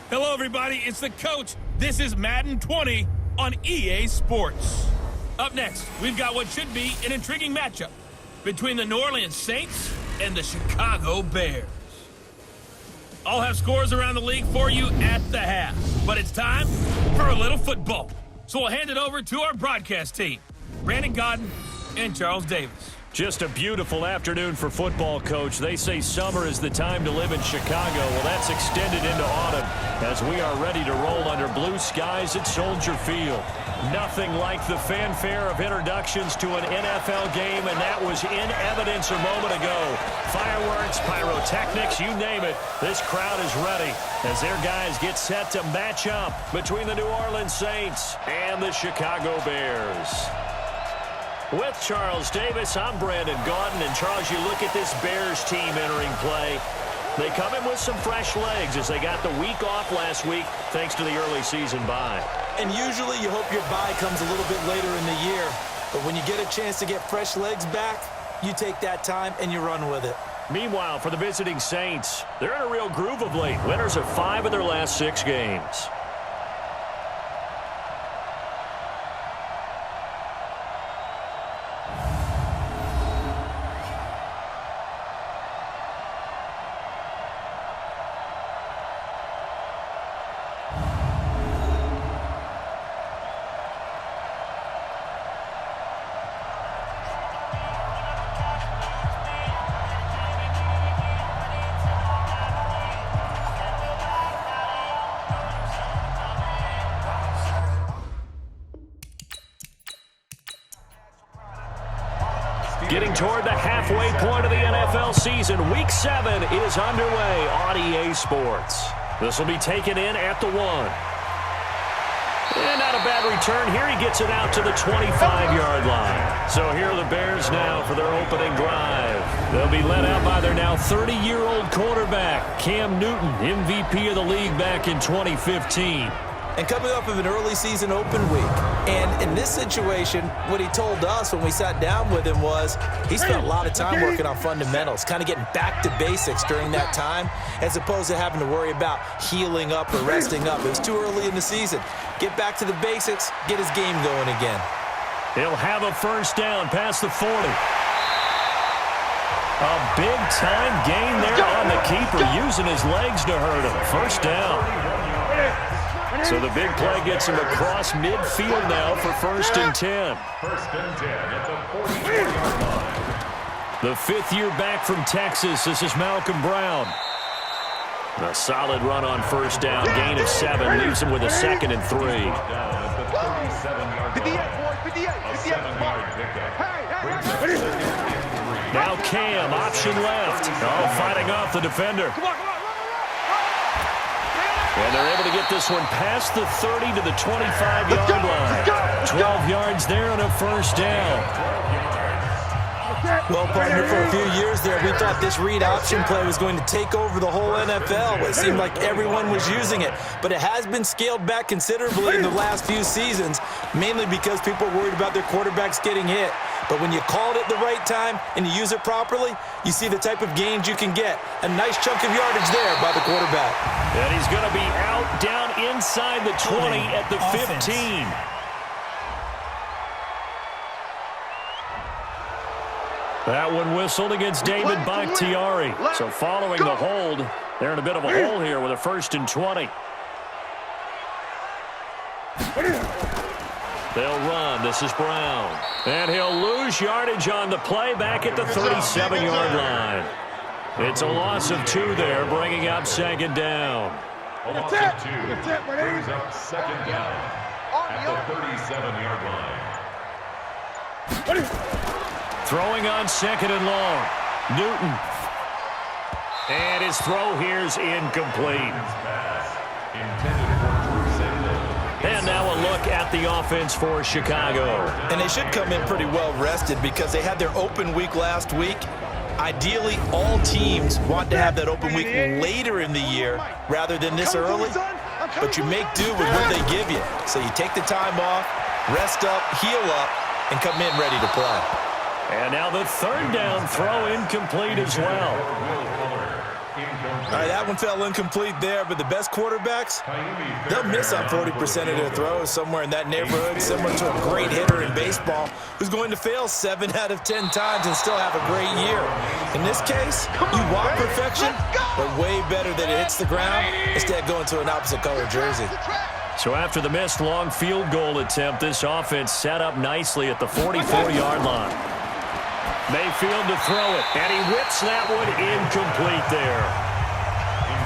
Hello, everybody. It's the coach. This is Madden 20 on EA Sports. Up next, we've got what should be an intriguing matchup between the New Orleans Saints and the Chicago Bears. I'll have scores around the league for you at the half, but it's time for a little football. So we'll hand it over to our broadcast team, Brandon Godden and Charles Davis. Just a beautiful afternoon for football, Coach. They say summer is the time to live in Chicago. Well, that's extended into autumn as we are ready to roll under blue skies at Soldier Field. Nothing like the fanfare of introductions to an NFL game, and that was in evidence a moment ago. Fireworks, pyrotechnics, you name it. This crowd is ready as their guys get set to match up between the New Orleans Saints and the Chicago Bears. With Charles Davis, I'm Brandon Godden. And Charles, you look at this Bears team entering play. They come in with some fresh legs as they got the week off last week thanks to the early season bye. And usually you hope your bye comes a little bit later in the year. But when you get a chance to get fresh legs back, you take that time and you run with it. Meanwhile, for the visiting Saints, they're in a real groove of late. Winners of 5 of their last 6 games. Getting toward the halfway point of the NFL season, Week 7 is underway on EA Sports. This will be taken in at the 1. And not a bad return here. He gets it out to the 25-yard line. So here are the Bears now for their opening drive. They'll be led out by their now 30-year-old quarterback, Cam Newton, MVP of the league back in 2015. And coming off of an early season open week. And in this situation, what he told us when we sat down with him was he spent a lot of time working on fundamentals, kind of getting back to basics during that time, as opposed to having to worry about healing up or resting up. It was too early in the season. Get back to the basics, get his game going again. He'll have a first down past the 40. A big-time gain there on the keeper, using his legs to hurt him. First down. So the big play gets him across midfield now for 1st and 10. 1st and 10 at the 40-yard line. The 5th year back from Texas. This is Malcolm Brown. A solid run on first down. Gain of 7 leaves him with a 2nd and 3. Down at the 37-yard line. A 7-yard pickup. Now Cam, option left. Oh, fighting off the defender. And they're able to get this one past the 30 to the 25-yard line. 12 yards there on a first down. Well, partner, for a few years there, we thought this read option play was going to take over the whole NFL. It seemed like everyone was using it, but it has been scaled back considerably in the last few seasons, mainly because people are worried about their quarterbacks getting hit. But when you call it at the right time and you use it properly, you see the type of gains you can get. A nice chunk of yardage there by the quarterback. And he's going to be out down inside the 20 at the 15. That one whistled against David Bakhtiari. So following the hold, they're in a bit of a hole here with a 1st and 20. They'll run. This is Brown. And he'll lose yardage on the play back at the 37-yard line. It's a loss of 2 there, bringing up 2nd down. A loss of 2 brings up 2nd down at the 37-yard line. Throwing on 2nd and long. Newton. And his throw here's incomplete. And now a look at the offense for Chicago. And they should come in pretty well rested because they had their open week last week. Ideally, all teams want to have that open week later in the year rather than this early. But you make do with what they give you. So you take the time off, rest up, heal up, and come in ready to play. And now the 3rd down throw incomplete as well. All right, that one fell incomplete there, but the best quarterbacks, they'll miss on 40% of their throws, somewhere in that neighborhood, similar to a great hitter in baseball who's going to fail 7 out of 10 times and still have a great year. In this case, you want perfection, but way better that it hits the ground instead of going to an opposite color jersey. So after the missed long field goal attempt, this offense set up nicely at the 44-yard line. Mayfield to throw it, and he whips that one incomplete there.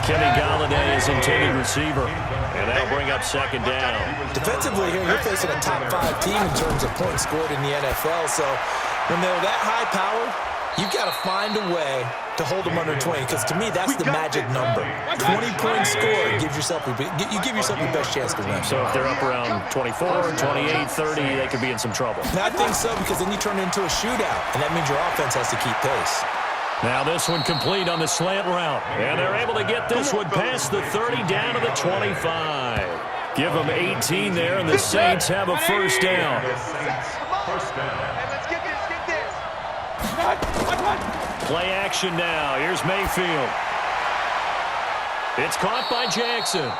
Kenny Galladay is intended receiver, and that'll bring up second down. Defensively here, you're facing a top-5 team in terms of points scored in the NFL, so when they're that high-powered, you've got to find a way to hold them under 20, because to me, that's the magic number. 20 points scored gives yourself you give yourself the best chance to win. So if they're up around 24, 28, 30, they could be in some trouble. Now, I think so, because then you turn it into a shootout, and that means your offense has to keep pace. Now this one complete on the slant route, and they're able to get this one past the 30 down to the 25. Give them 18 there, and the Saints have a first down. Play action now. Here's Mayfield. It's caught by Jackson.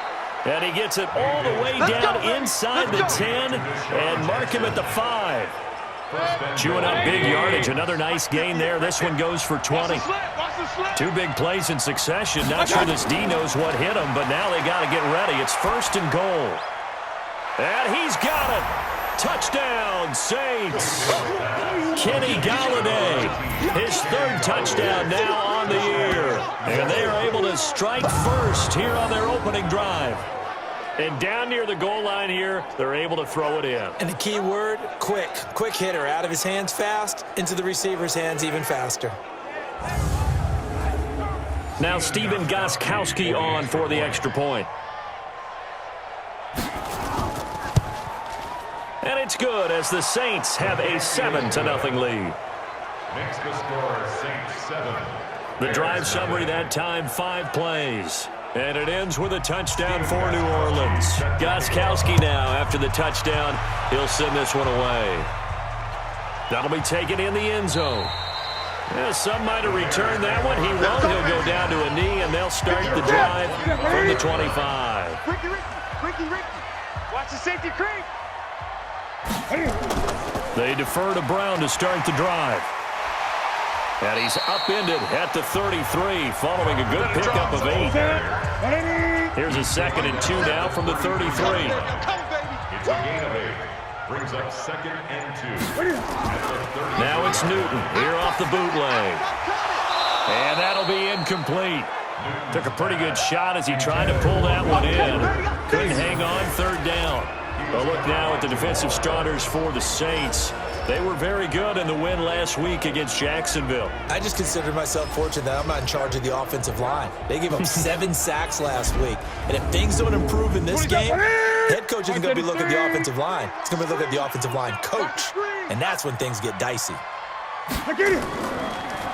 And he gets it all the way down inside the 10 and mark him at the 5. Chewing up big yardage. Another nice gain there. This one goes for 20. 2 big plays in succession. Not sure this D knows what hit him, but now they got to get ready. It's first and goal. And he's got it. Touchdown, Saints. Kenny Galladay, his 3rd touchdown now on the year. And they are able to strike first here on their opening drive. And down near the goal line here, they're able to throw it in. And the key word, quick. Quick hitter, out of his hands fast, into the receiver's hands even faster. Now Stephen Gostkowski on for the extra point. And it's good as the Saints have a 7-0 lead. Makes the score Saints 7. The drive summary that time, 5 plays. And it ends with a touchdown for New Orleans. Gostkowski now, after the touchdown, he'll send this one away. That'll be taken in the end zone. Yeah, some might have returned that one. He won't. He'll go down to a knee, and they'll start the drive from the 25. Ricky, watch the safety creep. They defer to Brown to start the drive. And he's upended at the 33, following a good pickup of 8. Here's a 2nd and 2 now from the 33. It's a gain of 8. Brings up 2nd and 2. Now it's Newton here off the bootleg. And that'll be incomplete. Took a pretty good shot as he tried to pull that one in. Couldn't hang on, 3rd down. But look now at the defensive starters for the Saints. They were very good in the win last week against Jacksonville. I just consider myself fortunate that I'm not in charge of the offensive line. They gave up 7 sacks last week. And if things don't improve in this game, head coach isn't going to be looking at the offensive line. He's going to be looking at the offensive line coach. And that's when things get dicey.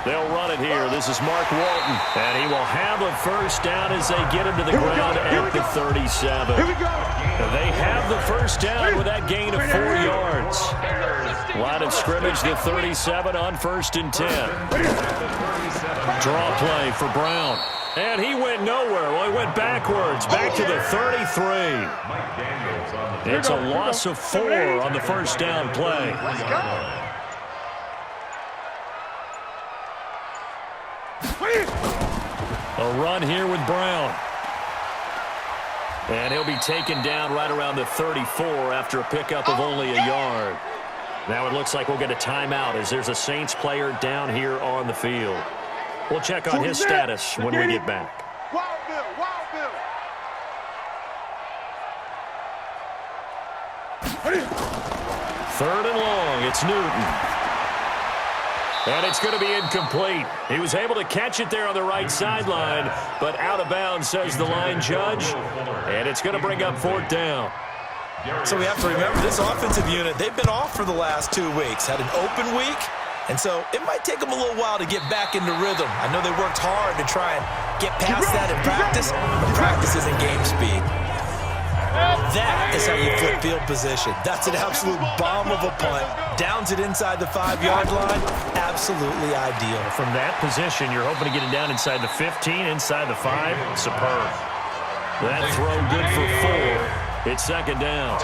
They'll run it here. This is Mark Walton. And he will have a first down as they get him to the ground at the 37. They have the first down with that gain of 4 yards. Line of scrimmage, the 37 on 1st and 10. Draw play for Brown. And he went nowhere. Well, he went backwards, back to the 33. It's a loss of 4 on the first down play. A run here with Brown. And he'll be taken down right around the 34 after a pickup of only a yard. Now it looks like we'll get a timeout as there's a Saints player down here on the field. We'll check on his status when we get back. Wild Bill. 3rd and long, it's Newton. And it's going to be incomplete. He was able to catch it there on the right sideline, but out of bounds, says the line judge. And it's going to bring up 4th down. So we have to remember this offensive unit, they've been off for the last 2 weeks, had an open week, and so it might take them a little while to get back into rhythm. I know they worked hard to try and get past that in practice, but practice isn't game speed. That is how you flip field position. That's an absolute bomb of a punt. Downs it inside the 5-yard line. Absolutely ideal. From that position, you're hoping to get it down inside the 15, inside the 5. Superb. That throw good for 4. It's second down.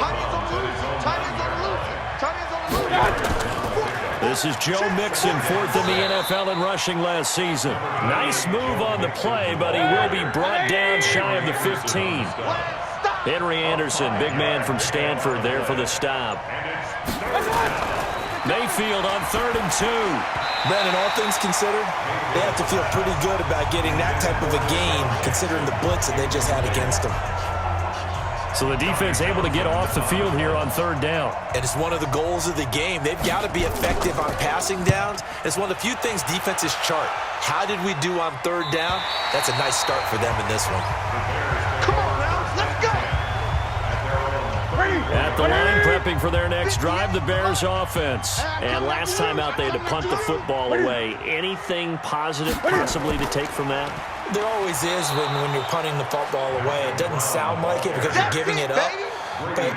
This is Joe Mixon, 4th in the NFL in rushing last season. Nice move on the play, but he will be brought down shy of the 15. Henry Anderson, big man from Stanford, there for the stop. Mayfield on 3rd and 2. Brandon, all things considered, they have to feel pretty good about getting that type of a gain, considering the blitz that they just had against them. So the defense able to get off the field here on 3rd down. And it's one of the goals of the game. They've got to be effective on passing downs. It's one of the few things defenses chart. How did we do on 3rd down? That's a nice start for them in this one. Come on now, let's go. At the line, prepping for their next drive, the Bears offense. And last time out, they had to punt the football away. Anything positive possibly to take from that? There always is when you're punting the football away. It doesn't sound like it because you're giving it up, but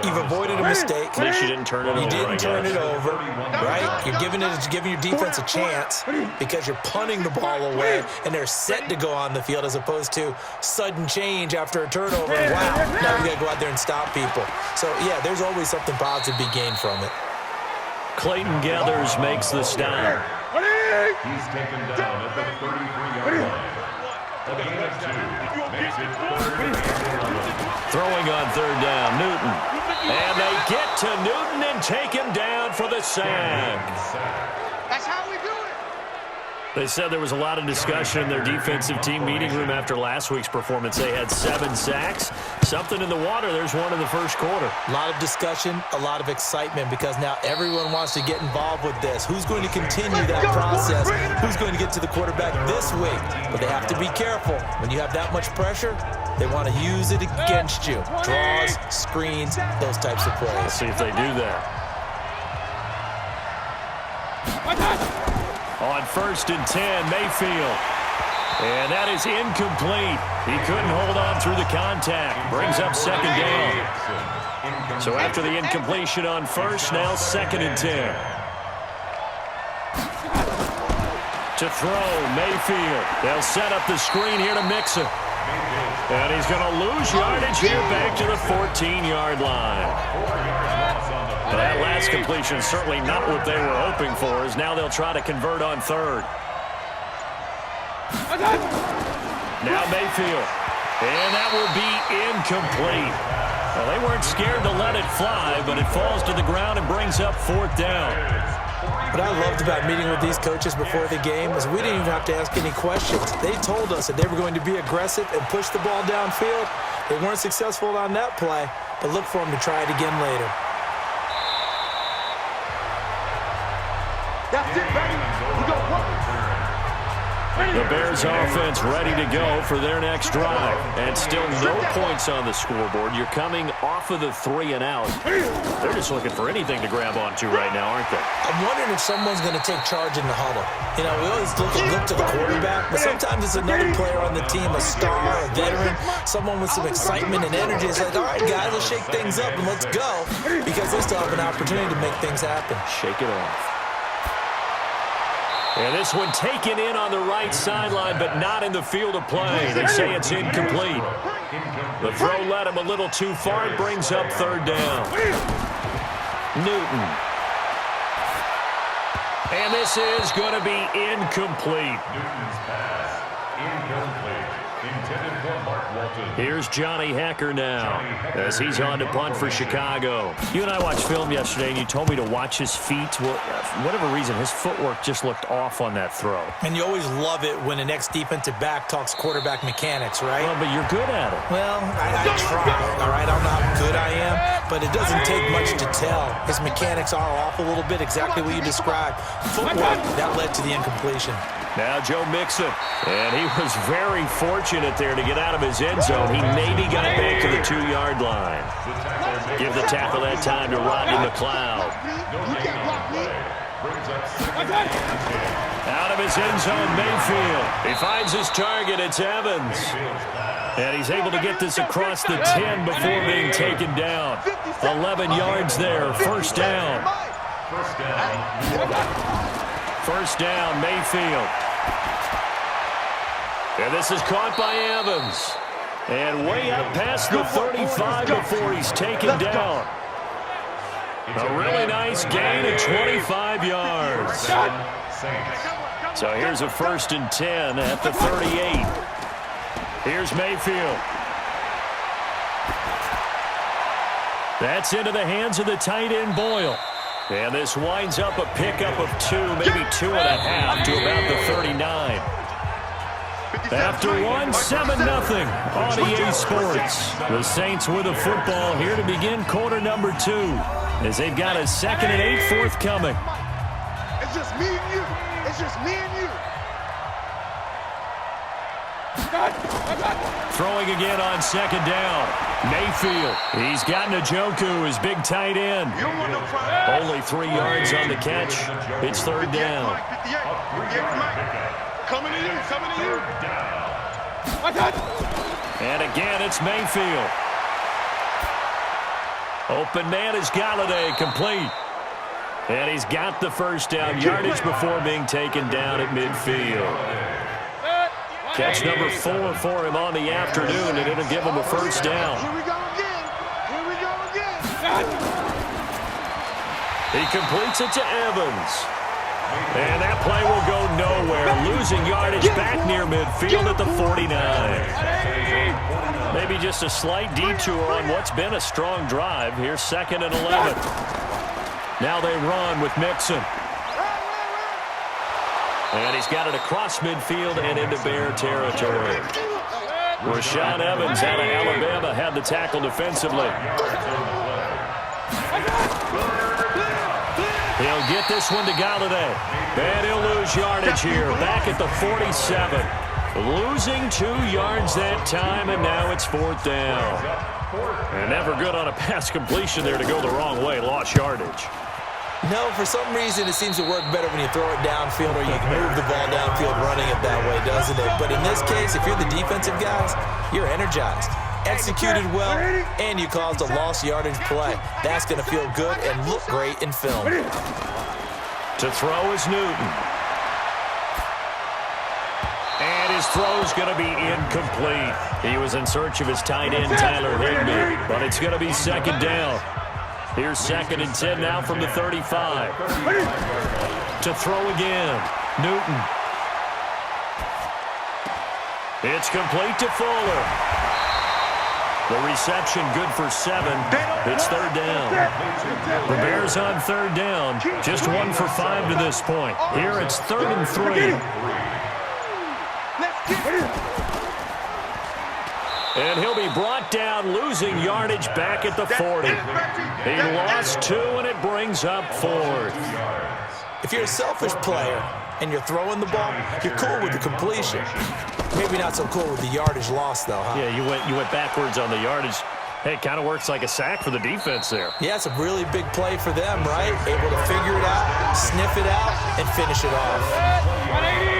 you've avoided a mistake. At least you didn't turn it over. You didn't turn it over, right? You're giving your defense a chance because you're punting the ball away, and they're set to go on the field as opposed to sudden change after a turnover. Wow, now we got to go out there and stop people. So, yeah, there's always something positive to be gained from it. Clayton Gathers makes the stop. He's taken down at the 33-yard line. A gain of 2 makes it 3rd and 11. Throwing on 3rd down, Newton. And they get to Newton and take him down for the sack. That's how we do it. They said there was a lot of discussion in their defensive team meeting room after last week's performance. They had 7 sacks. Something in the water. There's one in the first quarter. A lot of discussion, a lot of excitement because now everyone wants to get involved with this. Who's going to continue that process? Who's going to get to the quarterback this week? But they have to be careful. When you have that much pressure, they want to use it against you. Draws, screens, those types of plays. Let's see if they do that. On 1st and 10, Mayfield. And that is incomplete. He couldn't hold on through the contact. Brings up 2nd down. So after the incompletion on 1st, now 2nd and 10. To throw, Mayfield. They'll set up the screen here to Mixon. And he's going to lose yardage here back to the 14-yard line. That last completion certainly not what they were hoping for, as now they'll try to convert on 3rd. Now Mayfield. And that will be incomplete. Well, they weren't scared to let it fly, but it falls to the ground and brings up 4th down. What I loved about meeting with these coaches before the game is we didn't even have to ask any questions. They told us that they were going to be aggressive and push the ball downfield. They weren't successful on that play, but look for them to try it again later. That's it, baby. We go one. The Bears offense ready to go for their next drive. And still no points on the scoreboard. You're coming off of the 3 and out. They're just looking for anything to grab onto right now, aren't they? I'm wondering if someone's going to take charge in the huddle. You know, we always look to the quarterback, but sometimes it's another player on the team, a star, a veteran, someone with some excitement and energy. It's like, all right, guys, let's shake things up and let's go, because they still have an opportunity to make things happen. Shake it off. And this one taken in on the right sideline, but not in the field of play. They say it's incomplete. The throw led him a little too far. It brings up 3rd down. Newton. And this is going to be incomplete. Newton's pass, incomplete. Intended for Mark Walton. Here's Johnny Hecker now as he's on to punt for Chicago. You and I watched film yesterday, and you told me to watch his feet. Well, for whatever reason, his footwork just looked off on that throw. And you always love it when an ex-defensive back talks quarterback mechanics, right? Well, but you're good at it. Well, I try, all right? I don't know how good I am, but it doesn't take much to tell. His mechanics are off a little bit, exactly what you described. Footwork, that led to the incompletion. Now Joe Mixon, and he was very fortunate there to get out of his end zone. He maybe got back to the 2-yard line. Give the tackle that time to Rodney McLeod. Out of his end zone, Mayfield. He finds his target. It's Evans. And he's able to get this across the 10 before being taken down. 11 yards there, first down. First down, Mayfield. And this is caught by Evans. And way up past the 35 before he's taken down. A really nice gain of 25 yards. So here's a 1st and 10 at the 38. Here's Mayfield. That's into the hands of the tight end, Boyle. And this winds up a pickup of 2, maybe 2.5 to about the 39. After one, 7-0 on EA Sports. The Saints with a football here to begin quarter number 2 as they've got a 2nd and 8 forthcoming. It's just me and you. It's just me and you. Throwing again on 2nd down. Mayfield. He's got Njoku, his big tight end. Only 3 yards on the catch. It's 3rd down. Coming to you. Coming to you. And again, it's Mayfield. Open man is Galladay, complete. And he's got the first down yardage before being taken down at midfield. Catch number 4 for him on the afternoon, and it'll give him a first down. Here we go again. Here we go again. He completes it to Evans. And that play will go nowhere. Losing yardage back near midfield at the 49. Maybe just a slight detour on what's been a strong drive. Here's 2nd and 11. Now they run with Mixon. And he's got it across midfield and into Bear territory. Rashaan Evans out of Alabama had the tackle defensively. He'll get this one to Galladay. And he'll lose yardage here. Back at the 47. Losing 2 yards that time, and now it's 4th down. And never good on a pass completion there to go the wrong way. Lost yardage. No, for some reason it seems to work better when you throw it downfield or you can move the ball downfield running it that way, doesn't it? But in this case, if you're the defensive guys, you're energized, executed well, and you caused a lost yardage play. That's going to feel good and look great in film. To throw is Newton. And his throw's going to be incomplete. He was in search of his tight end, Tyler Higbee, but it's going to be 2nd down. Here's 2nd and 10 now from the 35. To throw again, Newton. It's complete to Fuller. The reception good for 7. It's 3rd down. The Bears on 3rd down. Just 1 for 5 to this point. Here it's 3rd and 3. And he'll be brought down, losing yardage back at the 40. He lost 2, and it brings up 4th. If you're a selfish player and you're throwing the ball, you're cool with the completion. Maybe not so cool with the yardage loss, though, huh? Yeah, you went backwards on the yardage. Hey, it kind of works like a sack for the defense there. Yeah, it's a really big play for them, right? Able to figure it out, sniff it out, and finish it off.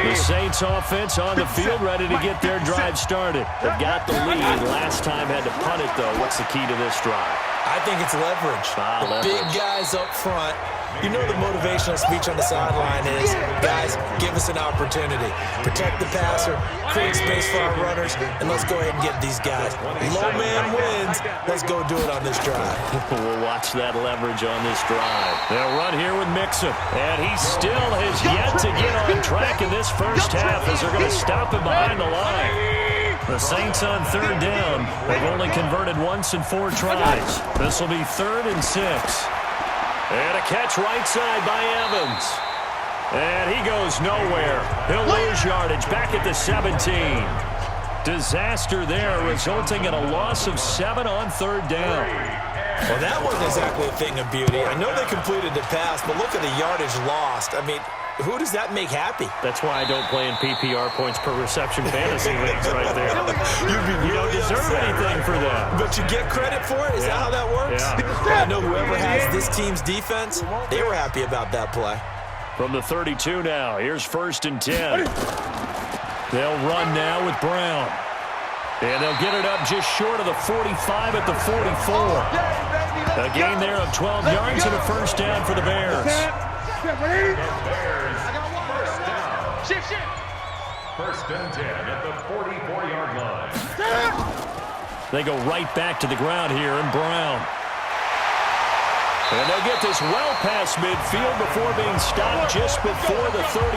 The Saints offense on the field ready to get their drive started. They've got the lead. Last time had to punt it, though. What's the key to this drive? I think it's leverage. The big guys up front. You know the motivational speech on the sideline is, guys, give us an opportunity. Protect the passer, create space for our runners, and let's go ahead and get these guys. Low man wins. Let's go do it on this drive. We'll watch that leverage on this drive. They'll run here with Mixon. And he still has yet to get on track in this first half as they're going to stop him behind the line. The Saints on 3rd down. They've only converted once in 4 tries. This will be 3rd and 6. And a catch right side by Evans. And he goes nowhere. He'll lose yardage back at the 17. Disaster there, resulting in a loss of 7 on 3rd down. Well, that wasn't exactly a thing of beauty. I know they completed the pass, but look at the yardage lost. I mean, who does that make happy? That's why I don't play in PPR points per reception fantasy leagues right there. You don't deserve anything for that. But you get credit for it? Is that how that works? Yeah. I know whoever has this team's defense, they were happy about that play. From the 32 now, here's 1st and 10. They'll run now with Brown. And they'll get it up just short of the 45 at the 44. A gain there of 12 yards and a first down for the Bears. First and 10 at the 44-yard line. They go right back to the ground here, and Brown. And they'll get this well past midfield before being stopped just before the 35.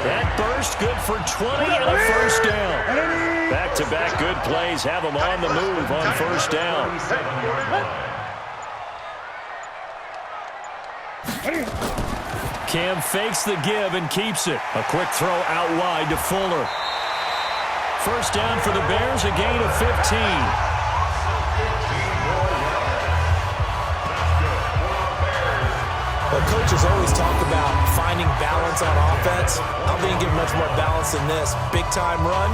That burst good for 20 and a first down. Back-to-back good plays have them on the move on first down. Cam fakes the give and keeps it. A quick throw out wide to Fuller. First down for the Bears, a gain of 15. But coaches always talk about finding balance on offense. I don't think you get much more balance than this. Big-time run,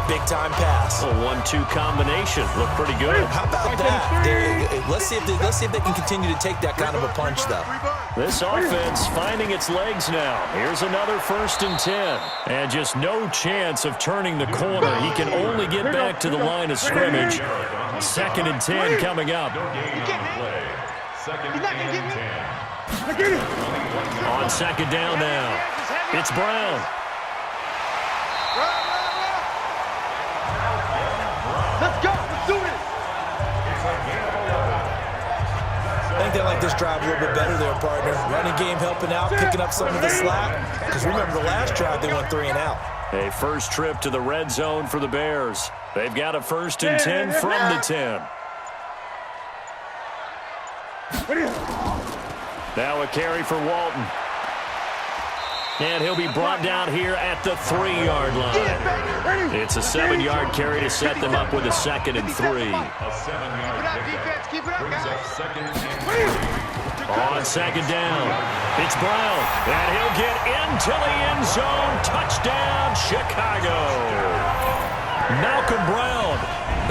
big-time pass. A 1-2 combination. Look pretty good. How about that? Let's see if they can continue to take that kind of a punch, though. This offense finding its legs now. Here's another first and 10. And just no chance of turning the corner. He can only get back to the line of scrimmage. Second and 10 coming up. Second and 10. On second down now. It's Brown. Let's go. Let's do this. I think they like this drive a little bit better there, partner. Running game helping out, picking up some of the slack. Because remember, the last drive, they went 3 and out. A first trip to the red zone for the Bears. They've got a first and 10 from the 10. Now a carry for Walton. And he'll be brought down here at the 3-yard line. It's a 7-yard carry to set them up with a second and 3. A 7-yard pickup brings up second and 3. On second down, it's Brown. And he'll get into the end zone. Touchdown, Chicago. Malcolm Brown,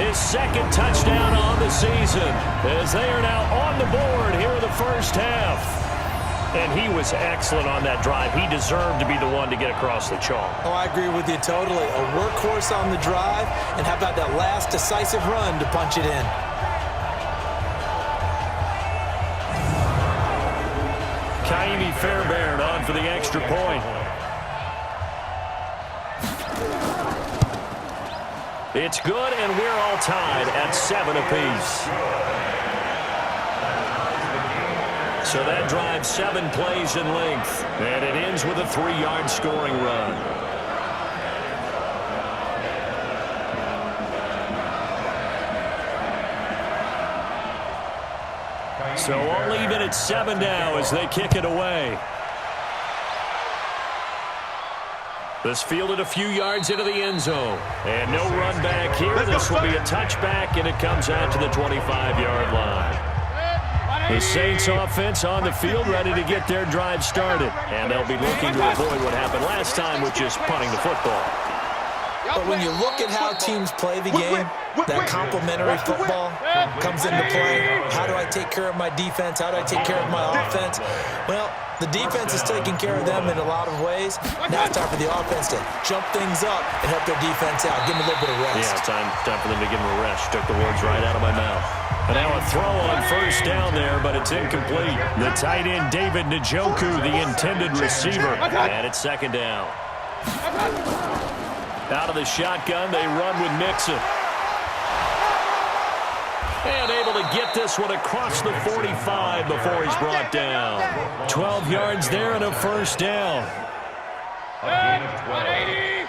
his second touchdown on the season, as they are now on the board here in the first half. And he was excellent on that drive. He deserved to be the one to get across the chalk. Oh, I agree with you totally. A workhorse on the drive, and how about that last decisive run to punch it in? Kaimi Fairbairn on for the extra point. It's good, and we're all tied at 7 apiece. So that drives 7 plays in length, and it ends with a 3-yard scoring run. So all even at 7 now as they kick it away. This fielded a few yards into the end zone. And no run back here. This will be a touchback, and it comes out to the 25-yard line. The Saints offense on the field ready to get their drive started. And they'll be looking to avoid what happened last time, which is punting the football. But when you look at how teams play the game, that complementary football comes into play. How do I take care of my defense? How do I take care of my offense? Well, the defense is taking care of them in a lot of ways. Now it's time for the offense to jump things up and help their defense out. Give them a little bit of rest. Yeah, time for them to give them a rest. Took the words right out of my mouth. And now a throw on first down there, but it's incomplete. The tight end, David Njoku, the intended receiver. And it's second down. Out of the shotgun, they run with Mixon. And able to get this one across the 45 before he's brought down. 12 yards there and a first down. A gain of 12.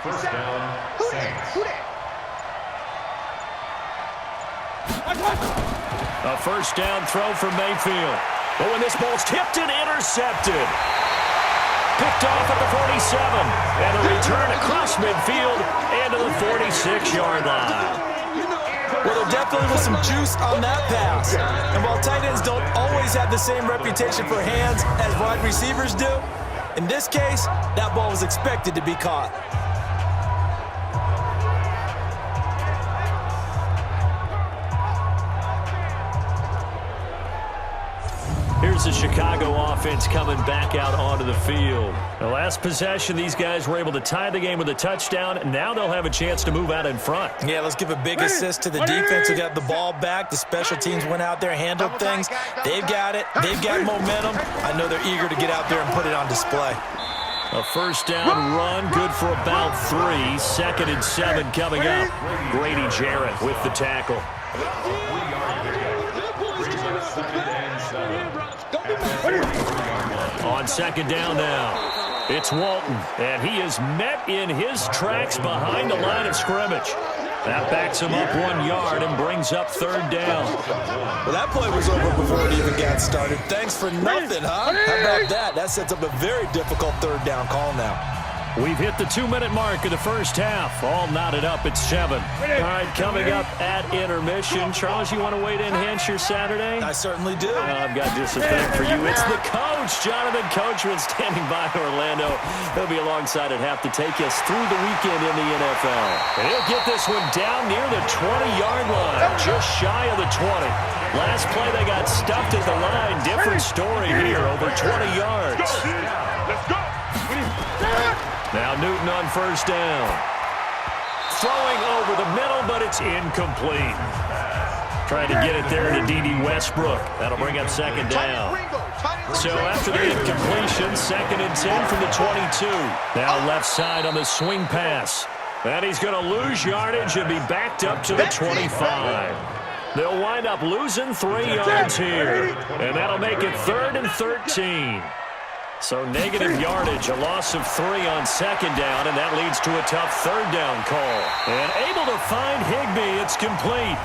First down, Saints. A first down throw for Mayfield. Oh, and this ball's tipped and intercepted. Picked off at the 47. And a return across midfield and to the 46-yard line. Well, there definitely was some juice on that pass. And while tight ends don't always have the same reputation for hands as wide receivers do, in this case, that ball was expected to be caught. here's the Chicago offense coming back out onto the field. The last possession, these guys were able to tie the game with a touchdown. Now they'll have a chance to move out in front. Yeah, let's give a big assist to the defense who got the ball back. The special teams went out there, handled things. They've got it. They've got momentum. I know they're eager to get out there and put it on display. A first down run, good for about 3. 2nd and 7 coming up. Grady Jarrett with the tackle. On 2nd down now, it's Walton, and he is met in his tracks behind the line of scrimmage. That backs him up 1 yard and brings up 3rd down. Well, that play was over before it even got started. Thanks for nothing, huh? How about that? That sets up a very difficult 3rd down call now. We've hit the 2-minute mark of the first half. All knotted up at 7. All right, coming up at intermission. Charles, you want to wait in Hence your Saturday? I certainly do. I've got just a thing for you. It's the coach, Jonathan Coachman, standing by in Orlando. He'll be alongside at half to take us through the weekend in the NFL. And he'll get this one down near the 20-yard line, just shy of the 20. Last play, they got stuffed at the line. Different story here, over 20 yards. Let's go. Now Newton on first down. Throwing over the middle, but it's incomplete. Trying to get it there to D.D. Westbrook. That'll bring up 2nd down. So after the incompletion, 2nd and 10 from the 22. Now left side on the swing pass. And he's going to lose yardage and be backed up to the 25. They'll wind up losing 3 yards here. And that'll make it 3rd and 13. So negative yardage, a loss of 3 on 2nd down, and that leads to a tough 3rd down call. And able to find Higbee, it's complete.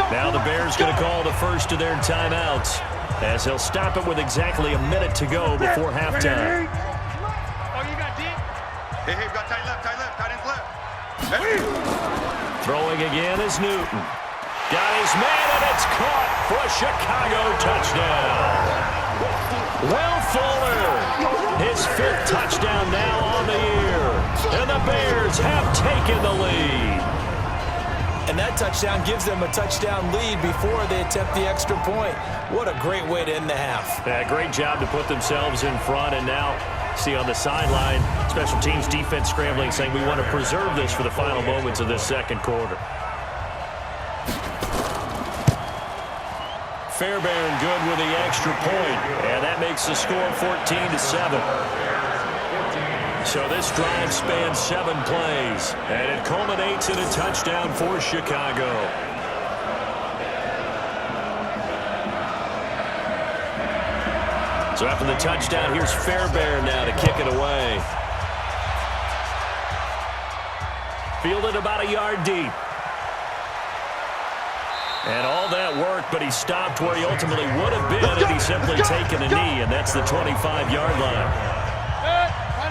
Now the Bears going to call the first of their timeouts, as they'll stop it with exactly a minute to go before halftime. Oh, you got deep? Hey, we got tight left, tight end left. Throwing again is Newton. Got his man, and it's caught for a Chicago touchdown. Will Fuller, his 5th touchdown now on the year. And the Bears have taken the lead. And that touchdown gives them a touchdown lead before they attempt the extra point. What a great way to end the half. Yeah, great job to put themselves in front. And now, see on the sideline, special teams defense scrambling, saying we want to preserve this for the final moments of this 2nd quarter. Fairbairn good with the extra point, and that makes the score 14-7. So this drive spans 7 plays, and it culminates in a touchdown for Chicago. So after the touchdown, here's Fairbairn now to kick it away. Fielded about a yard deep. And all that worked, but he stopped where he ultimately would have been had he simply taken a knee, and that's the 25-yard line.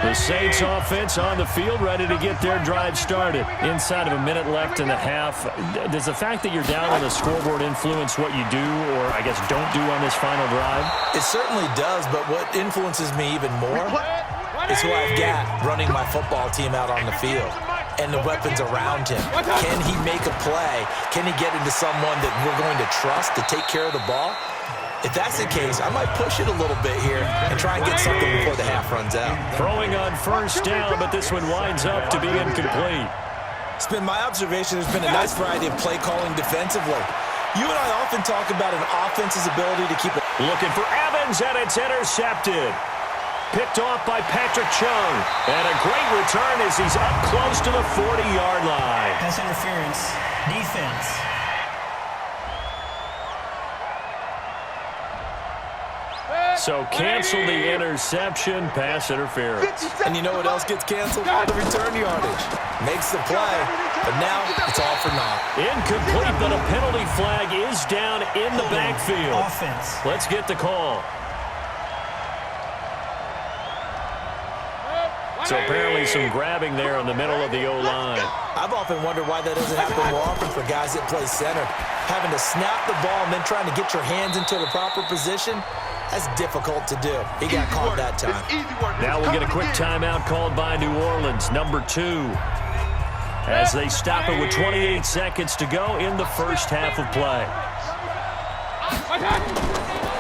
The Saints offense on the field, ready to get their drive started. Inside of a minute left in the half, does the fact that you're down on the scoreboard influence what you do, or I guess don't do on this final drive? It certainly does, but what influences me even more is who I've got running my football team out on the field and the weapons around him. Can he make a play? Can he get into someone that we're going to trust to take care of the ball? If that's the case, I might push it a little bit here and try and get something before the half runs out. Throwing on first down, but this one winds up to be incomplete. It's been my observation there's been a nice variety of play calling defensively. You and I often talk about an offense's ability to keep it. Looking for Evans, and it's intercepted. Picked off by Patrick Chung. And a great return as he's up close to the 40-yard line. Pass interference. Defense. So cancel the interception, pass interference. And you know what else gets canceled? The return yardage. Makes the play, but now it's all for naught. Incomplete, but a penalty flag is down in the backfield. Offense. Let's get the call. So apparently some grabbing there in the middle of the O-line. I've often wondered why that doesn't happen more often for guys that play center. Having to snap the ball and then trying to get your hands into the proper position, that's difficult to do. He got caught that time. Now we'll get a quick timeout called by New Orleans, number 2. As they stop it with 28 seconds to go in the first half of play.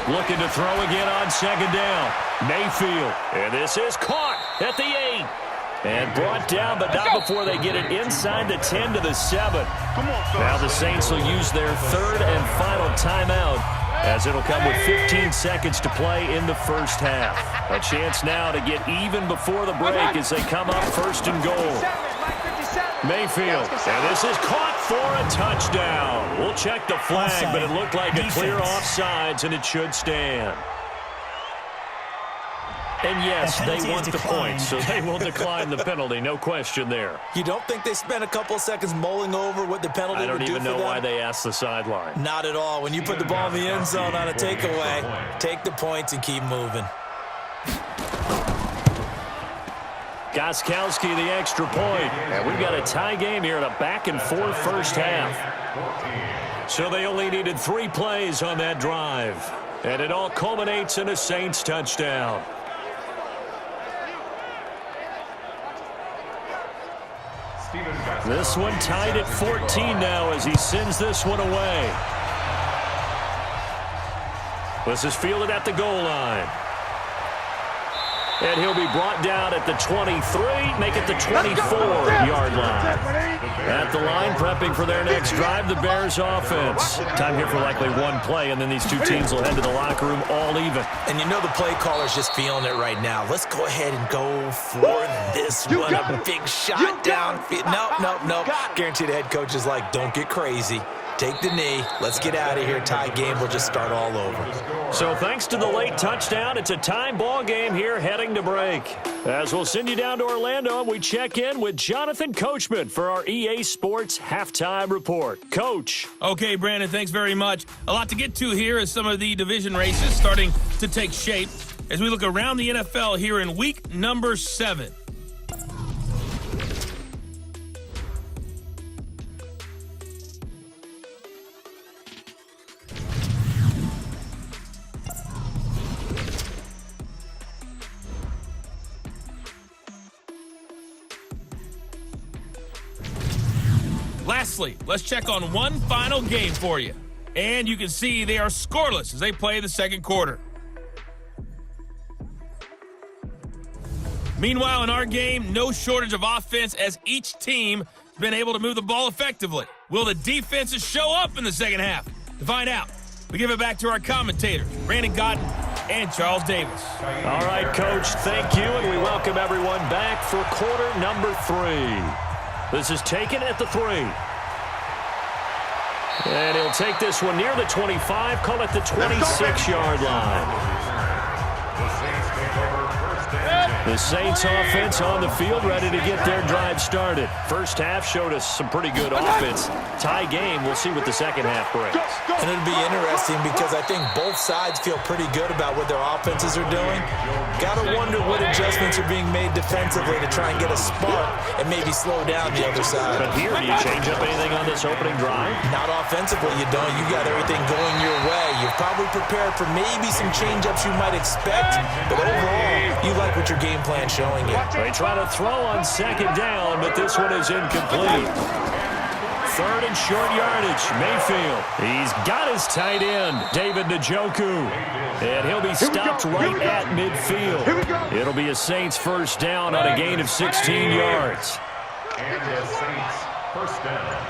Looking to throw again on second down. Mayfield. And this is caught at the 8. And brought down, but not before they get it inside the 10 to the 7. Now the Saints will use their third and final timeout, as it'll come with 15 seconds to play in the first half. A chance now to get even before the break as they come up first and goal. Mayfield, and this is caught for a touchdown. We'll check the flag, but it looked like a clear offsides, and it should stand. And yes, they want the points, so they will decline the penalty. No question there. You don't think they spent a couple of seconds mulling over what the penalty would do for them? I don't even know why they asked the sideline. Not at all. When you put the ball in the end zone on a takeaway, take the points and keep moving. Gostkowski the extra point. And we've got a tie game here in a back-and-forth first half. So they only needed 3 plays on that drive. And it all culminates in a Saints touchdown. This one tied at 14 now as he sends this one away. This is fielded at the goal line. And he'll be brought down at the 23, make it the 24-yard line. At the line, prepping for their next drive, the Bears offense. Time here for likely one play, and then these two teams will head to the locker room all even. And you know the play caller's just feeling it right now. Let's go ahead and go for this one. A big shot down. Nope. Guaranteed the head coach is like, don't get crazy. Take the knee. Let's get out of here. Tie game. We'll just start all over. So thanks to the late touchdown, it's a tie ball game here heading to break. As we'll send you down to Orlando, and we check in with Jonathan Coachman for our EA Sports Halftime Report. Coach. Okay, Brandon, thanks very much. A lot to get to here as some of the division races starting to take shape as we look around the NFL here in week number 7. Lastly, let's check on one final game for you. And you can see they are scoreless as they play the second quarter. Meanwhile, in our game, no shortage of offense as each team has been able to move the ball effectively. Will the defenses show up in the second half? To find out, we give it back to our commentators, Brandon Godden and Charles Davis. All right, Coach, thank you, and we welcome everyone back for quarter number 3. This is taken at the 3. And he'll take this one near the 25, call it the 26-yard line. The Saints offense on the field, ready to get their drive started. First half showed us some pretty good offense. Tie game, we'll see what the second half brings. And it'll be interesting because I think both sides feel pretty good about what their offenses are doing. Got to wonder what adjustments are being made defensively to try and get a spark and maybe slow down the other side. But here, do you change up anything on this opening drive? Not offensively, you don't. You got everything going your way. You're probably prepared for maybe some change-ups you might expect, but overall, you like what your game plan showing you. They try to throw on second down, but this one is incomplete. Third and short yardage, Mayfield. He's got his tight end, David Njoku. And he'll be stopped right at midfield. It'll be a Saints first down on a gain of 16 yards. And the Saints first down.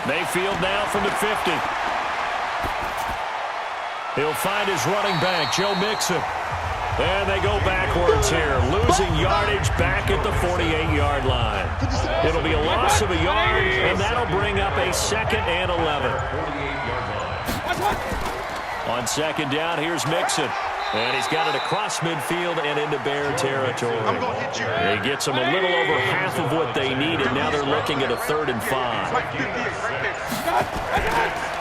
Mayfield now from the 50. He'll find his running back, Joe Mixon. And they go backwards here, losing yardage back at the 48-yard line. It'll be a loss of a yard, and that'll bring up a 2nd and 11. On second down, here's Mixon. And he's got it across midfield and into Bear territory. He gets them a little over half of what they need, and now they're looking at a 3rd and 5.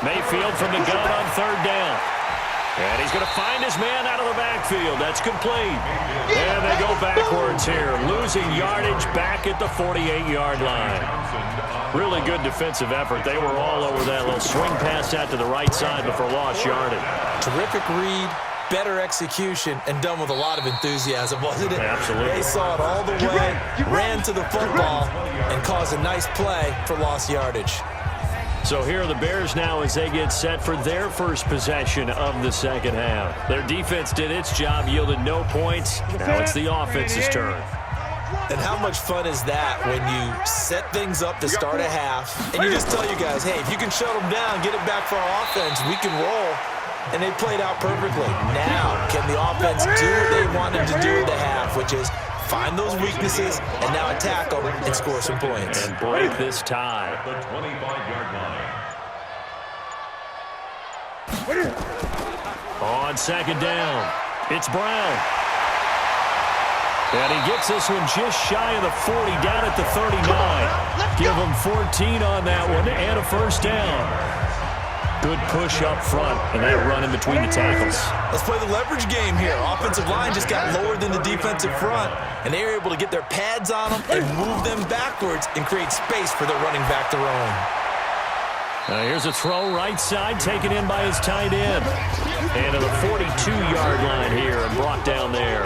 Mayfield from the gun on 3rd down. And he's going to find his man out of the backfield. That's complete. And they go backwards here, losing yardage back at the 48-yard line. Really good defensive effort. They were all over that little swing pass out to the right side before lost yardage. Terrific read, better execution, and done with a lot of enthusiasm, wasn't it? Absolutely. They saw it all the way, ran to the football, and caused a nice play for lost yardage. So here are the Bears now as they get set for their first possession of the second half. Their defense did its job, yielded no points. Now it's the offense's turn. And how much fun is that when you set things up to start a half and you just tell you guys, hey, if you can shut them down, get it back for our offense, we can roll. And they played out perfectly. Now, can the offense do what they wanted to do in the half, which is find those weaknesses and now attack them and score some points. And break this tie. The 25-yard line. On second down, it's Brown. And he gets this one just shy of the 40, down at the 39. Give him 14 on that one and a first down. Good push up front, and that run in between the tackles. Let's play the leverage game here. Offensive line just got lower than the defensive front, and they were able to get their pads on them and move them backwards and create space for their running back to roam. Here's a throw right side, taken in by his tight end. And to the 42-yard line here and brought down there.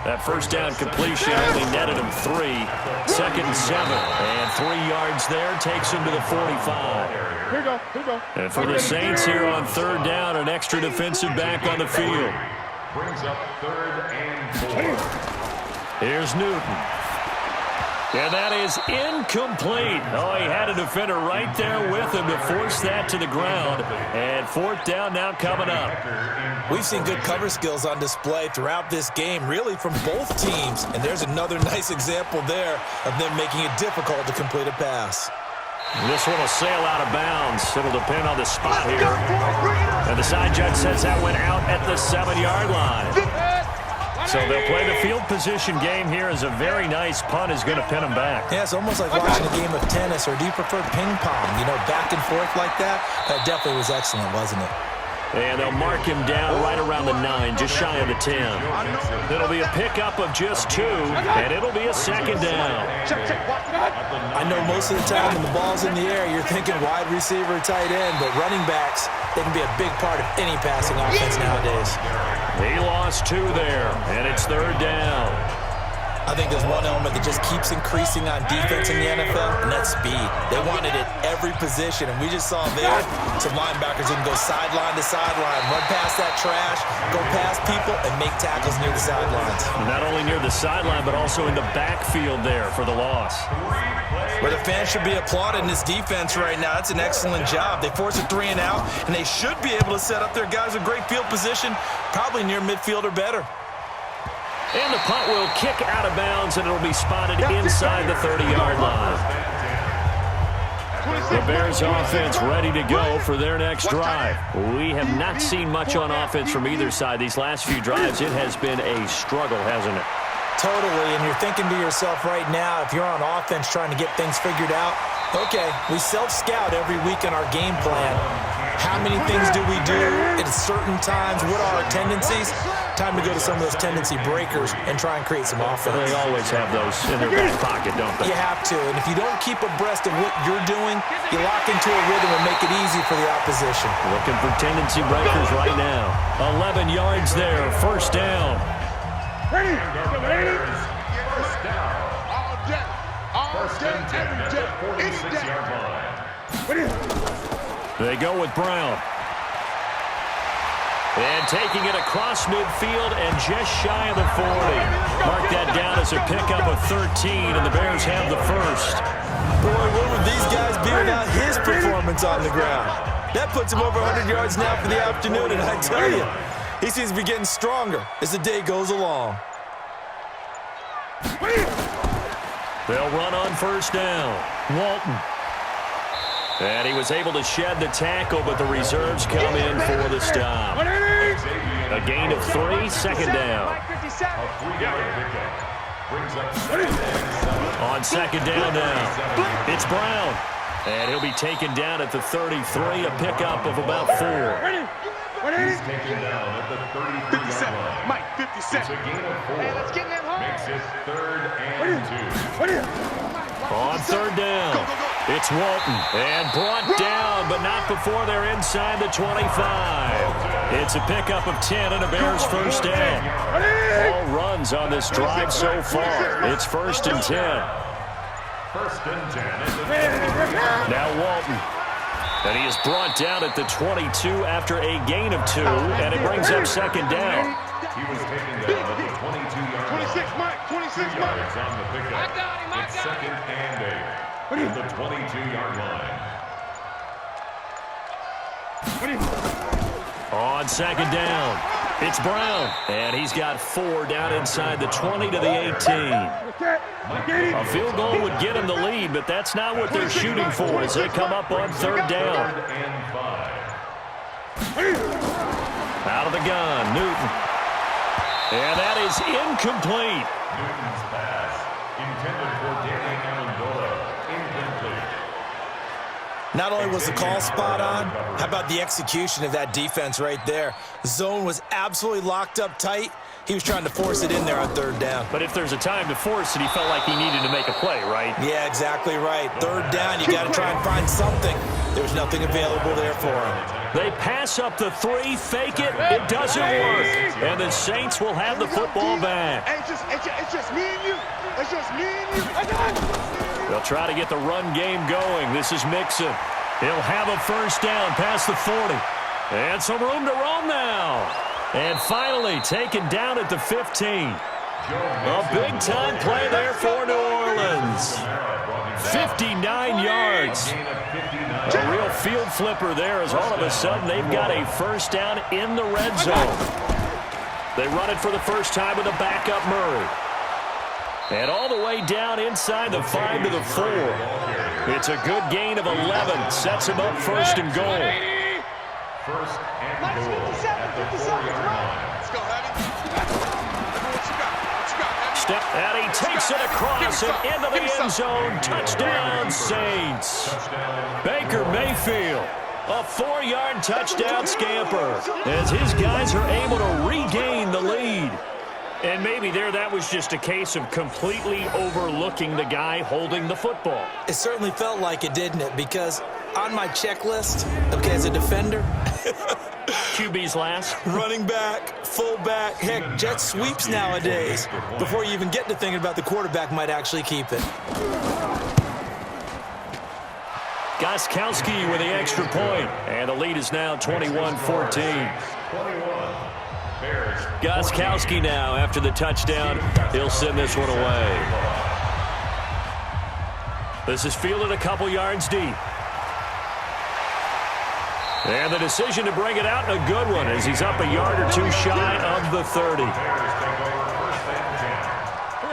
That first down completion only netted him 3. Second and 7. And 3 yards there takes him to the 45. Here we go. And for the Saints here on third down, an extra defensive back on the field. Brings up 3rd and 4. Here's Newton. And that is incomplete. Oh, he had a defender right there with him to force that to the ground. And fourth down now coming up. We've seen good cover skills on display throughout this game, really from both teams. And there's another nice example there of them making it difficult to complete a pass. This one will sail out of bounds. It'll depend on the spot here. And the side judge says that went out at the 7-yard line. So they'll play the field position game here as a very nice punt is going to pin them back. Yeah, it's almost like watching a game of tennis, or do you prefer ping pong? You know, back and forth like that? That definitely was excellent, wasn't it? And they'll mark him down right around the 9, just shy of the 10. It'll be a pickup of just 2, and it'll be a second down. I know most of the time when the ball's in the air, you're thinking wide receiver, tight end, but running backs, they can be a big part of any passing offense nowadays. He lost 2 there, and it's third down. I think there's one element that just keeps increasing on defense in the NFL, and that's speed. They want it at every position, and we just saw there some linebackers who can go sideline to sideline, run past that trash, go past people, and make tackles near the sidelines. Not only near the sideline, but also in the backfield there for the loss. Where the fans should be applauding this defense right now. It's an excellent job. They force a 3 and out, and they should be able to set up their guys with great field position, probably near midfield or better. And the punt will kick out of bounds, and it'll be spotted inside the 30-yard line. The Bears offense ready to go for their next drive. We have not seen much on offense from either side. These last few drives, it has been a struggle, hasn't it? Totally, and you're thinking to yourself right now, if you're on offense trying to get things figured out, okay, we self-scout every week in our game plan. How many things do we do at certain times? What are our tendencies? Time to go to some of those tendency breakers and try and create some offense. They always have those in their back pocket, don't they? You have to, and if you don't keep abreast of what you're doing, you lock into a rhythm and make it easy for the opposition. Looking for tendency breakers right now. 11 yards there, first down. Ready? First down. First and 10 at the 46-yard line. They go with Brown. And taking it across midfield and just shy of the 40. Mark that down as a pickup of 13, and the Bears have the first. Boy, what would these guys be without his performance on the ground? That puts him over 100 yards now for the afternoon, and I tell you, he seems to be getting stronger as the day goes along. They'll run on first down. Walton. And he was able to shed the tackle, but the reserves come in for the stop. A gain of 3, second down. On second down now, it's Brown. And he'll be taken down at the 33, a pickup of about 4. He's taken down at the 33-yard line. Mike, 57. It's a gain of 4. Hey, let's get in that hole. Makes it 3rd and 2. On third down, it's Walton. And brought down, but not before they're inside the 25. It's a pickup of 10 and a Bears first down. All runs on this drive so far. It's 1st and 10. First and 10 at the 23. Now Walton. And he is brought down at the 22 after a gain of 2, and it brings up second down. He was taken down at the 22-yard line. 26, Mike. 26, 2 Mike. yards on the pickup. It's second and 8 at the 22-yard line. On second down, it's Brown, and he's got 4 down inside the 20 to the 18. A field goal would get him the lead, but that's not what they're shooting for as they come up on third down. Third and 5. Out of the gun, Newton. And that is incomplete. Newton's pass intended for Danny Amendola. Incomplete. Not only was the call spot on, how about the execution of that defense right there? The zone was absolutely locked up tight. He was trying to force it in there on third down. But if there's a time to force it, he felt like he needed to make a play, right? Yeah, exactly right. Third down, you got to try and find something. There's nothing available there for him. They pass up the 3, fake it, it doesn't work. And the Saints will have the football back. It's just me and you. It's just me and you. They'll try to get the run game going. This is Mixon. He'll have a first down past the 40. And some room to roam now. And finally taken down at the 15. A big-time play there for New Orleans. 59 yards. A real field flipper there as all of a sudden they've got a first down in the red zone. They run it for the first time with a backup Murray. And all the way down inside the 5 to the 4. It's a good gain of 11. Sets him up first and goal. First and goal at the 4-yard line. Let's go, Hattie. Step, and he takes it across and into the end zone. Touchdown, Saints. Baker Mayfield, a 4-yard touchdown scamper as his guys are able to regain the lead. And maybe that was just a case of completely overlooking the guy holding the football. It certainly felt like it, didn't it? Because on my checklist, okay, as a defender, QB's last. running back, fullback, heck, jet sweeps nowadays. Before you even get to thinking about the quarterback might actually keep it. Gostkowski with the extra point. And the lead is now 21-14. Gostkowski now after the touchdown. He'll send this one away. This is fielded a couple yards deep. And the decision to bring it out, and a good one, as he's up a yard or 2 shy of the 30.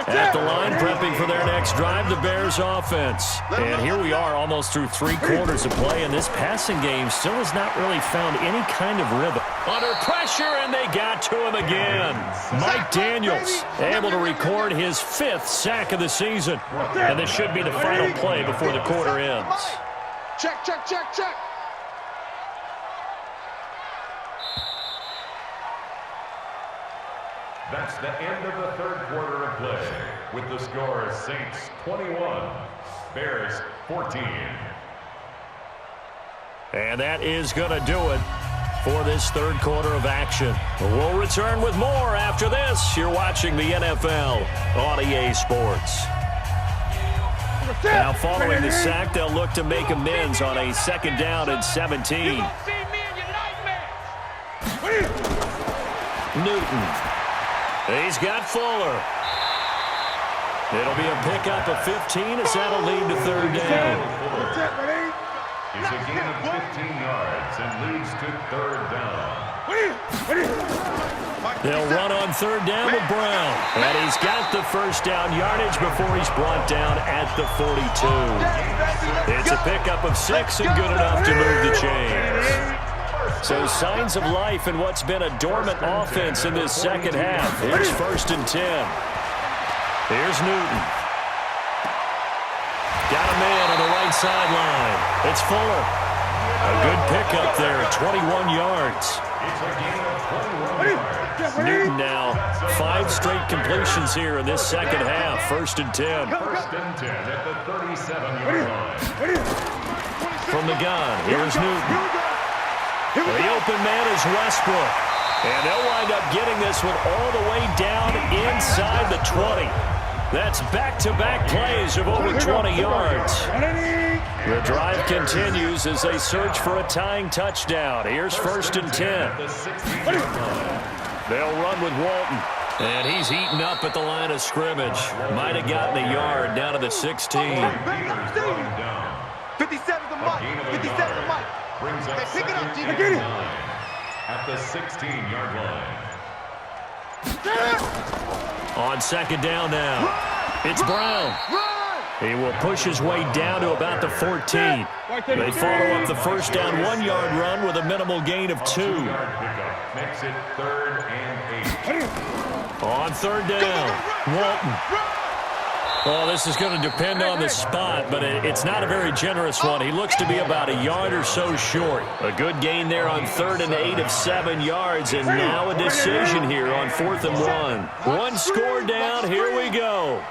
At the line, prepping for their next drive, the Bears offense. And here we are almost through 3 quarters of play, and this passing game still has not really found any kind of rhythm. Under pressure, and they got to him again. Mike Daniels able to record his 5th sack of the season. And this should be the final play before the quarter ends. Check. That's the end of the third quarter of play, with the score Saints 21, Bears 14. And that is going to do it for this third quarter of action. We'll return with more after this. You're watching the NFL on EA Sports. Now following the sack, they'll look to make amends on a 2nd down and 17. Newton. He's got Fuller. It'll be a pickup of 15 as that'll lead to 3rd down. It's a gain of 15 yards and leads to 3rd down. They'll run on 3rd down with Brown. And he's got the first down yardage before he's brought down at the 42. It's a pickup of 6 and good enough to move the chains. So signs of life in what's been a dormant offense in this second half. Here's 1st and 10. Here's Newton. Got a man on the right sideline. It's Fuller. A good pickup there at 21 yards. Newton now 5 straight completions here in this second half. 1st and 10. 1st and 10 at the 37-yard line. From the gun, here's Newton. The open man is Westbrook. And they'll wind up getting this one all the way down inside the 20. That's back-to-back plays of over 20 yards. The drive continues as they search for a tying touchdown. Here's 1st and 10. They'll run with Walton. And he's eaten up at the line of scrimmage. Might have gotten a yard down to the 16. 57 to Mike. 57 to Mike. Brings up Pick it up, G. Get it. At the 16-yard line. On 2nd down now, it's Brown. He will push his way down to about the 14. They follow up the 1st down 1-yard run with a minimal gain of 2. Makes it 3rd and 8. On 3rd down, Walton. Well, this is going to depend on the spot, but it's not a very generous one. He looks to be about a yard or so short. A good gain there on 3rd and 8 of 7 yards, and now a decision here on 4th and 1. One score down, here we go.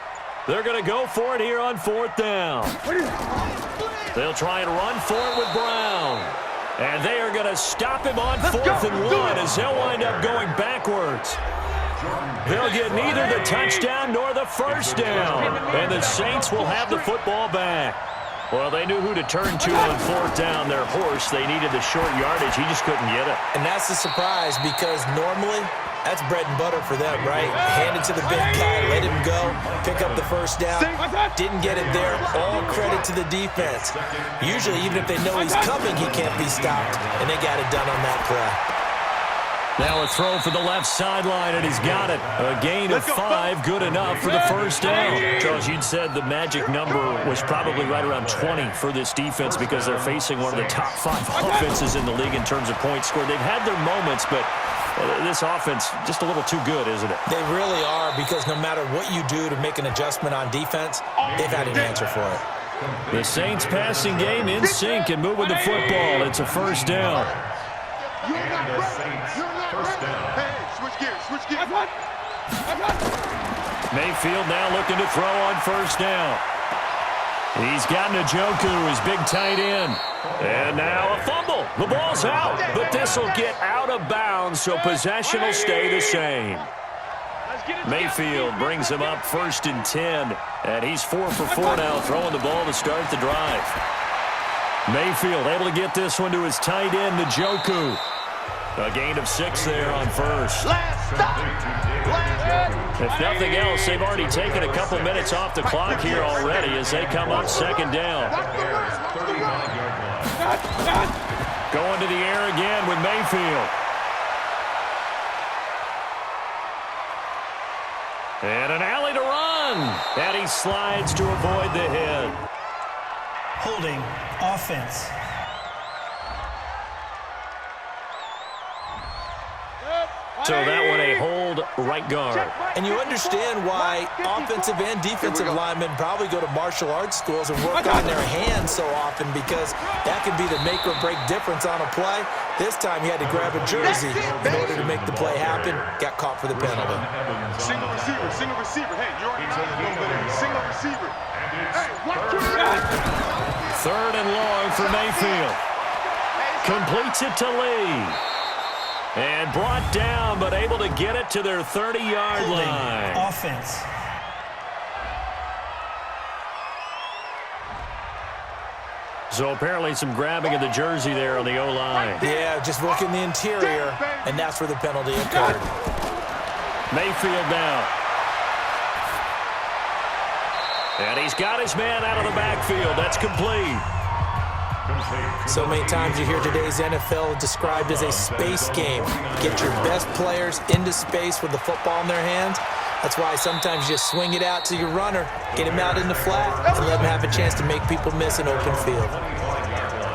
They're going to go for it here on 4th down. They'll try and run for it with Brown. And they are going to stop him on 4th and 1 as they'll wind up going backwards. They'll get neither the touchdown nor the 1st down. And the Saints will have the football back. Well, they knew who to turn to on 4th down. Their horse, they needed the short yardage. He just couldn't get it. And that's the surprise because normally that's bread and butter for them, right? Hand it to the big guy, let him go, pick up the 1st down. Didn't get it there. All credit to the defense. Usually, even if they know he's coming, he can't be stopped. And they got it done on that play. Now a throw for the left sideline, and he's got it. A gain of 5, good enough for the 1st down. Charles, you'd said the magic number was probably right around 20 for this defense because they're facing one of the top 5 offenses in the league in terms of points scored. They've had their moments, but this offense just a little too good, isn't it? They really are because no matter what you do to make an adjustment on defense, they've had an answer for it. The Saints passing game in sync and moving the football. It's a 1st down. You're not ready. You're not ready. Hey, switch gears. Switch gears. Mayfield now looking to throw on 1st down. He's got Njoku, his big tight end. And now a fumble. The ball's out, but this will get out of bounds, so possession will stay the same. Mayfield brings him up 1st and 10, and he's 4 for 4 now, throwing the ball to start the drive. Mayfield able to get this one to his tight end, Njoku. A gain of 6 there on 1st. If nothing else, they've already taken a couple minutes off the clock here already as they come up 2nd down. Going to the air again with Mayfield. And an alley to run. And he slides to avoid the hit. Holding offense. So that one a hold right guard. And you understand why offensive and defensive linemen probably go to martial arts schools and work on their hands so often because that could be the make or break difference on a play. This time he had to grab a jersey in order to make the play happen. Got caught for the penalty. Single receiver. Single receiver. Hey, you're already single receiver. Hey, watch your back. 3rd and long for Mayfield. Completes it to Lee. And brought down, but able to get it to their 30-yard line. Offense. So apparently some grabbing of the jersey there on the O-line. Yeah, just working the interior, and that's where the penalty occurred. Mayfield now. And he's got his man out of the backfield. That's complete. So many times you hear today's NFL described as a space game. Get your best players into space with the football in their hands. That's why sometimes you just swing it out to your runner, get him out in the flat, and let him have a chance to make people miss an open field.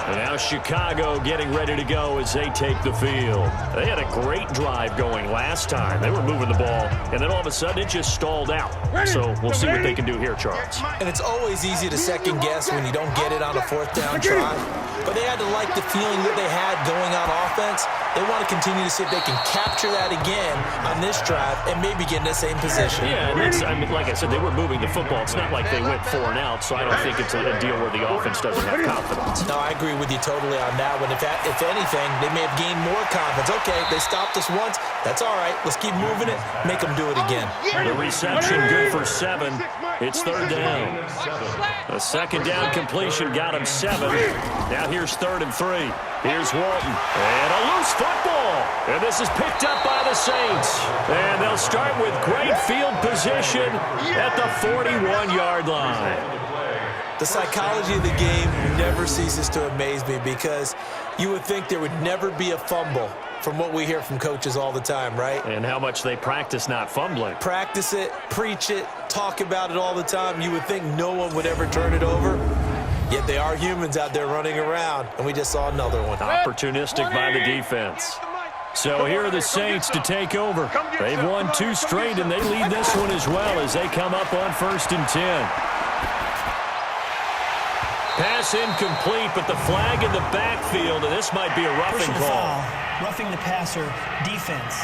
And now Chicago getting ready to go as they take the field. They had a great drive going last time. They were moving the ball, and then all of a sudden it just stalled out. So we'll see what they can do here, Charles. And it's always easy to second guess when you don't get it on a 4th down try. But they had to like the feeling that they had going on offense. They want to continue to see if they can capture that again on this drive and maybe get in the same position. Yeah, and it's, I mean, like I said, they were moving the football. It's not like they went 4 and out, so I don't think it's a deal where the offense doesn't have confidence. No, I agree with you totally on that one. If anything, they may have gained more confidence. Okay, they stopped us once. That's all right. Let's keep moving it. Make them do it again. The reception good for 7. It's third down. A second down completion got him 7. Now here's 3rd and 3. Here's Walton. And a loose football. And this is picked up by the Saints. And they'll start with great field position at the 41-yard line. The psychology of the game never ceases to amaze me because you would think there would never be a fumble from what we hear from coaches all the time, right? And how much they practice not fumbling. Practice it, preach it, talk about it all the time. You would think no one would ever turn it over. Yet they are humans out there running around, and we just saw another one. Opportunistic by the defense. So here are the Saints to take over. They've won 2 straight, and they lead this one as well as they come up on 1st and 10. Pass incomplete, but the flag in the backfield, and this might be a roughing call. Foul, roughing the passer, defense.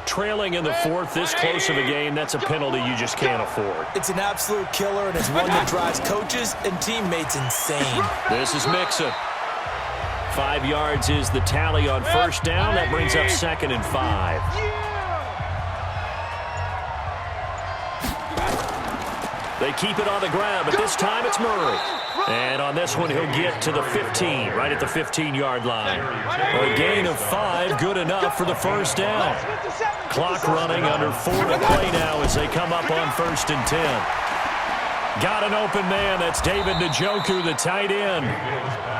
Trailing in the 4th, this close of a game, that's a penalty you just can't afford. It's an absolute killer, and it's one that drives coaches and teammates insane. This is Mixon. 5 yards is the tally on 1st down. That brings up 2nd and 5. They keep it on the ground, but this time it's Murray. And on this one, he'll get to the 15, right at the 15-yard line. A gain of 5, good enough for the 1st down. Clock running, under 4 to play now as they come up on 1st and 10. Got an open man. That's David Njoku, the tight end.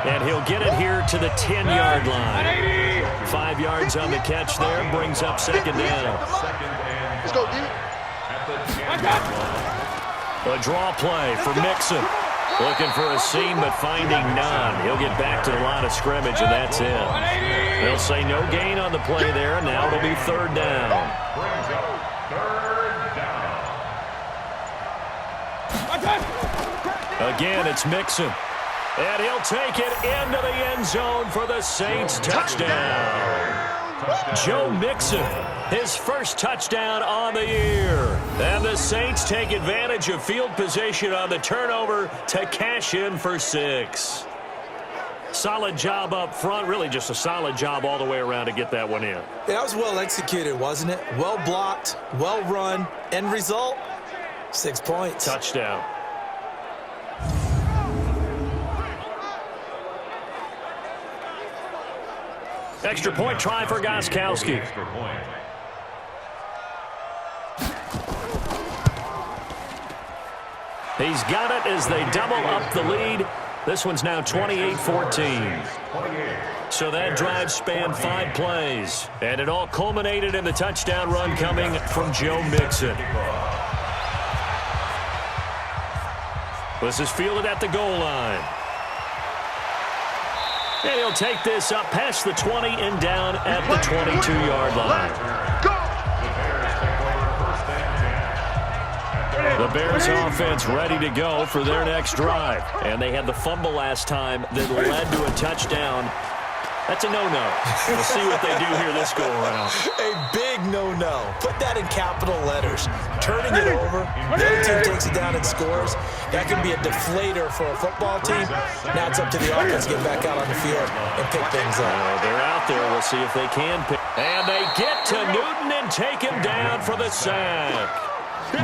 And he'll get it here to the 10-yard line. 5 yards on the catch there, brings up 2nd down. Let's go, D. A draw play for Mixon. Looking for a seam, but finding none. He'll get back to the line of scrimmage, and that's it. They'll say no gain on the play there, and now it'll be 3rd down. Again, it's Mixon. And he'll take it into the end zone for the Saints touchdown. Joe Mixon, his first touchdown on the year. And the Saints take advantage of field position on the turnover to cash in for 6. Solid job up front, really just a solid job all the way around to get that one in. Yeah, that was well executed, wasn't it? Well blocked, well run. End result, 6 points. Touchdown. Extra point try for Gostkowski. He's got it as they double up the lead. This one's now 28-14. So that drive spanned 5 plays. And it all culminated in the touchdown run coming from Joe Mixon. This is fielded at the goal line. And he'll take this up past the 20 and down at the 22-yard line. The Bears offense ready to go for their next drive. And they had the fumble last time that led to a touchdown. That's a no-no. We'll see what they do here this go-around. A big no-no. Put that in capital letters. Turning it over, the other team takes it down and scores. That can be a deflator for a football team. Now it's up to the offense to get back out on the field and pick things up. They're out there. We'll see if they can pick. And they get to Newton and take him down for the sack.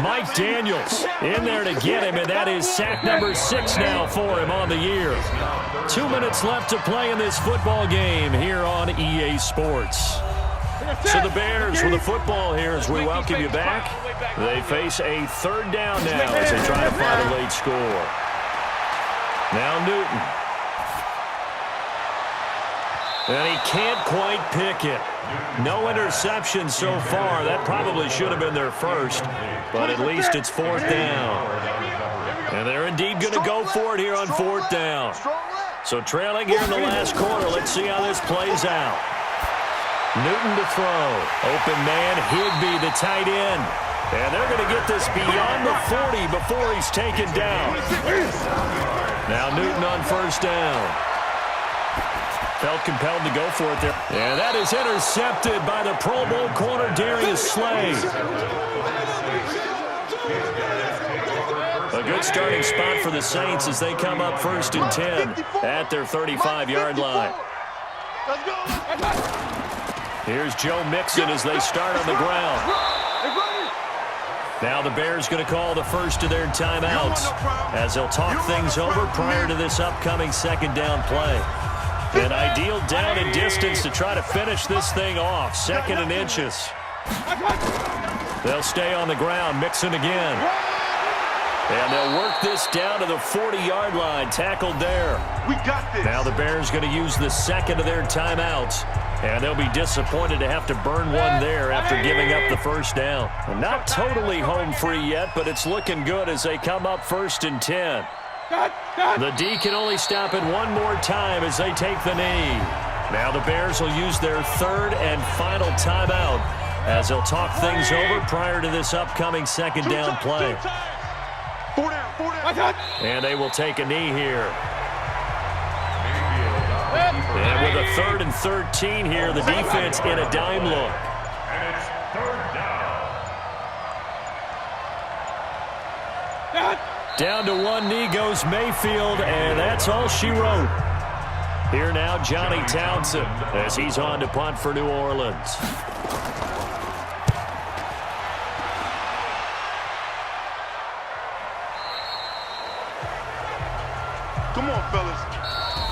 Mike Daniels in there to get him, and that is sack number 6 now for him on the year. 2 minutes left to play in this football game here on EA Sports. So the Bears with the football here as we welcome you back. They face a 3rd down now as they try to find a late score. Now Newton. And he can't quite pick it. No interception so far. That probably should have been their first, but at least it's 4th down. And they're indeed going to go for it here on 4th down. So trailing here in the last quarter. Let's see how this plays out. Newton to throw. Open man, Higbee, the tight end. And they're going to get this beyond the 40 before he's taken down. Now Newton on 1st down. Felt compelled to go for it there. And that is intercepted by the Pro Bowl corner, Darius Slay. A good starting spot for the Saints as they come up 1st and 10 at their 35-yard line. Here's Joe Mixon as they start on the ground. Now the Bears going to call the first of their timeouts as they'll talk things over prior to this upcoming second down play. An ideal down and distance to try to finish this thing off. Second and inches. They'll stay on the ground. Mixon again. And they'll work this down to the 40-yard line. Tackled there. We got this. Now the Bears going to use the second of their timeouts. And they'll be disappointed to have to burn one there after giving up the first down. Not totally home free yet, but it's looking good as they come up 1st and 10. The D can only stop it one more time as they take the knee. Now the Bears will use their third and final timeout as they'll talk things over prior to this upcoming second down play. And they will take a knee here. And with a 3rd and 13 here, the defense in a dime look. And it's 3rd down. Down to one knee goes Mayfield, and that's all she wrote. Here now, Johnny Townsend, as he's on to punt for New Orleans. Come on, fellas.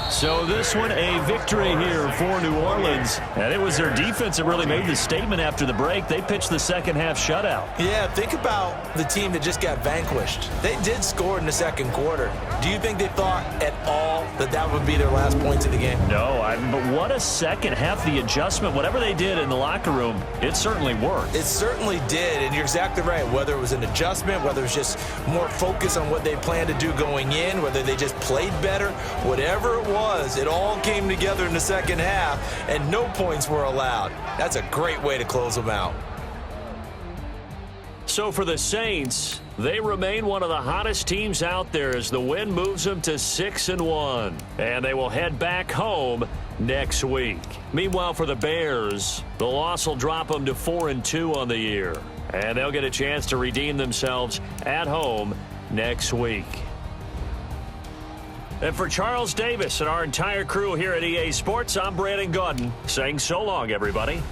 So this one a victory here for New Orleans. And it was their defense that really made the statement after the break. They pitched the second half shutout. Yeah, think about the team that just got vanquished. They did score in the second quarter. Do you think they thought at all that that would be their last points of the game? No, but what a second half. The adjustment, whatever they did in the locker room, it certainly worked. It certainly did, and you're exactly right. Whether it was an adjustment, whether it was just more focus on what they planned to do going in, whether they just played better, whatever it was, it all came together in the second half, and no points were allowed. That's a great way to close them out. So for the Saints, they remain one of the hottest teams out there as the win moves them to 6-1. And they will head back home next week. Meanwhile, for the Bears, the loss will drop them to 4-2 on the year. And they'll get a chance to redeem themselves at home next week. And for Charles Davis and our entire crew here at EA Sports, I'm Brandon Gaudin saying so long, everybody.